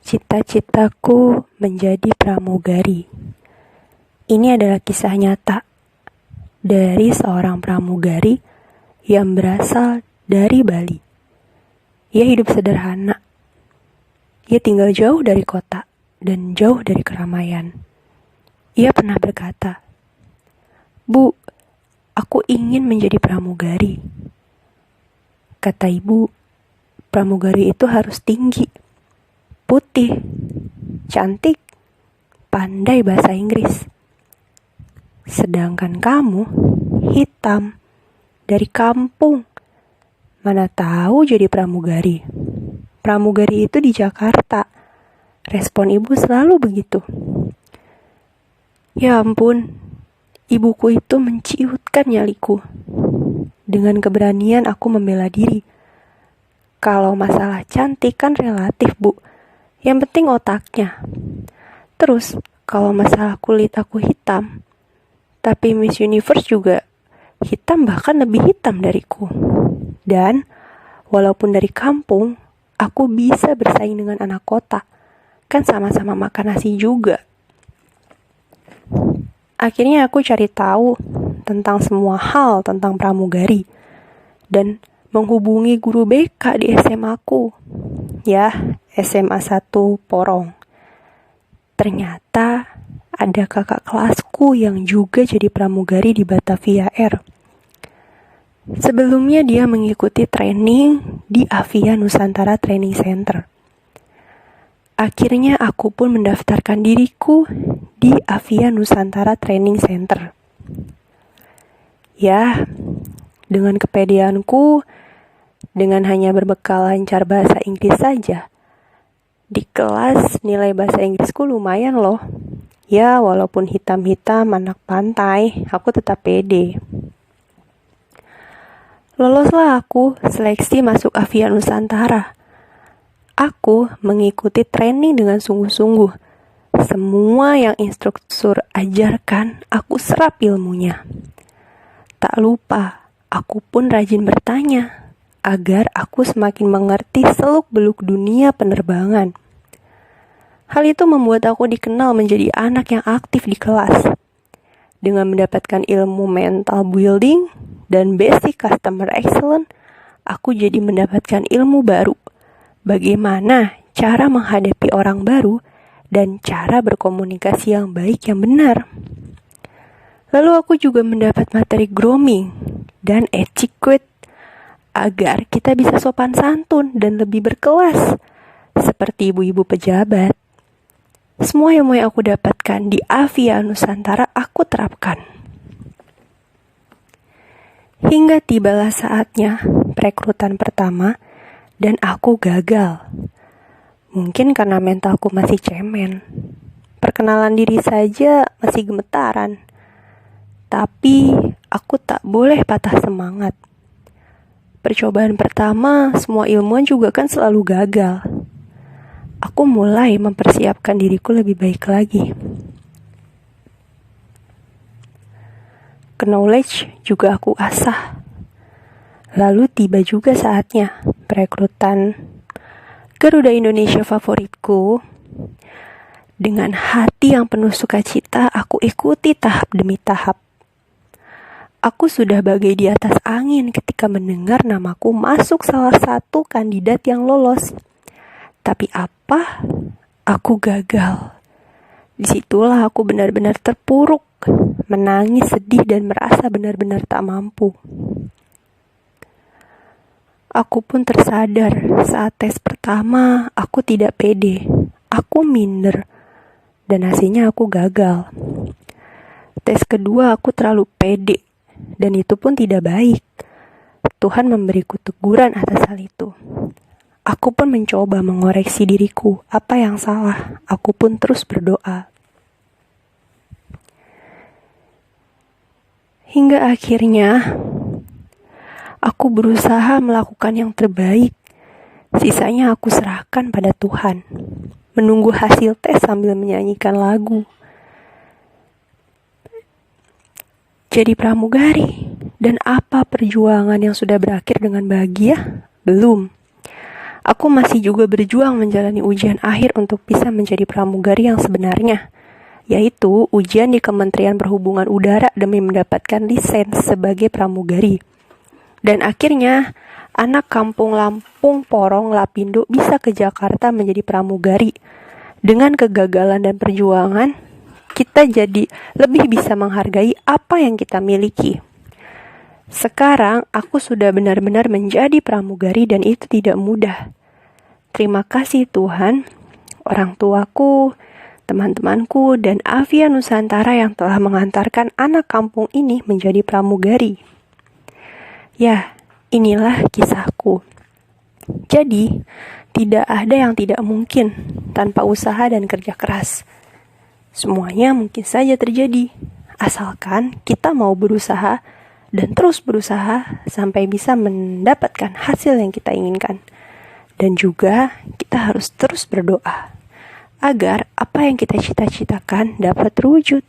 Cita-citaku menjadi pramugari. Ini adalah kisah nyata dari seorang pramugari yang berasal dari Bali. Ia hidup sederhana. Ia tinggal jauh dari kota dan jauh dari keramaian. Ia pernah berkata, "Bu, aku ingin menjadi pramugari." Kata ibu, pramugari itu harus tinggi, putih, cantik, pandai bahasa Inggris. Sedangkan kamu hitam, dari kampung. Mana tahu jadi pramugari. Pramugari itu di Jakarta. Respon ibu selalu begitu. Ya ampun, ibuku itu menciutkan nyaliku. Dengan keberanian aku membela diri. Kalau masalah cantik kan relatif, Bu. Yang penting otaknya. Terus, kalau masalah kulit aku hitam, tapi Miss Universe juga hitam, bahkan lebih hitam dariku. Dan, walaupun dari kampung, aku bisa bersaing dengan anak kota. Kan sama-sama makan nasi juga. Akhirnya aku cari tahu tentang semua hal tentang pramugari. Dan menghubungi guru BK di SMA aku. Ya, SMA 1 Porong. Ternyata ada kakak kelasku yang juga jadi pramugari di Batavia Air. Sebelumnya dia mengikuti training di Avia Nusantara Training Center. Akhirnya aku pun mendaftarkan diriku di Avia Nusantara Training Center. Ya, dengan kepedeanku, dengan hanya berbekal lancar bahasa Inggris saja, di kelas nilai bahasa Inggrisku lumayan loh. Ya, walaupun hitam-hitam anak pantai, aku tetap pede. Loloslah aku seleksi masuk Avia Nusantara. Aku mengikuti training dengan sungguh-sungguh. Semua yang instruktur ajarkan, aku serap ilmunya. Tak lupa, aku pun rajin bertanya agar aku semakin mengerti seluk-beluk dunia penerbangan. Hal itu membuat aku dikenal menjadi anak yang aktif di kelas. Dengan mendapatkan ilmu mental building dan basic customer excellence, aku jadi mendapatkan ilmu baru. Bagaimana cara menghadapi orang baru dan cara berkomunikasi yang baik yang benar. Lalu aku juga mendapat materi grooming dan etiquette agar kita bisa sopan santun dan lebih berkelas seperti ibu-ibu pejabat. Semua ilmu yang aku dapatkan di Avia Nusantara aku terapkan. Hingga tibalah saatnya perekrutan pertama dan aku gagal. Mungkin karena mentalku masih cemen. Perkenalan diri saja masih gemetaran. Tapi aku tak boleh patah semangat. Percobaan pertama, semua ilmuwan juga kan selalu gagal. Aku mulai mempersiapkan diriku lebih baik lagi. Knowledge juga aku asah. Lalu tiba juga saatnya perekrutan Garuda Indonesia favoritku. Dengan hati yang penuh sukacita, aku ikuti tahap demi tahap. Aku sudah bagai di atas angin ketika mendengar namaku masuk salah satu kandidat yang lolos. Tapi apa? Aku gagal. Disitulah aku benar-benar terpuruk, menangis sedih dan merasa benar-benar tak mampu. Aku pun tersadar saat tes pertama aku tidak pede. Aku minder dan hasilnya aku gagal. Tes kedua aku terlalu pede. Dan itu pun tidak baik. Tuhan memberiku teguran atas hal itu. Aku pun mencoba mengoreksi diriku. Apa yang salah? Aku pun terus berdoa. Hingga akhirnya, aku berusaha melakukan yang terbaik. Sisanya aku serahkan pada Tuhan. Menunggu hasil tes sambil menyanyikan lagu. Jadi pramugari. Dan apa perjuangan yang sudah berakhir dengan bahagia? Belum. Aku masih juga berjuang menjalani ujian akhir untuk bisa menjadi pramugari yang sebenarnya, yaitu ujian di Kementerian Perhubungan Udara demi mendapatkan lisensi sebagai pramugari. Dan akhirnya, anak kampung Lampung Porong Lapindo bisa ke Jakarta menjadi pramugari. Dengan kegagalan dan perjuangan, kita jadi lebih bisa menghargai apa yang kita miliki. Sekarang aku sudah benar-benar menjadi pramugari dan itu tidak mudah. Terima kasih Tuhan, orang tuaku, teman-temanku, dan Avia Nusantara yang telah mengantarkan anak kampung ini menjadi pramugari. Ya, inilah kisahku. Jadi, tidak ada yang tidak mungkin tanpa usaha dan kerja keras. Semuanya mungkin saja terjadi, asalkan kita mau berusaha dan terus berusaha sampai bisa mendapatkan hasil yang kita inginkan. Dan juga kita harus terus berdoa agar apa yang kita cita-citakan dapat terwujud.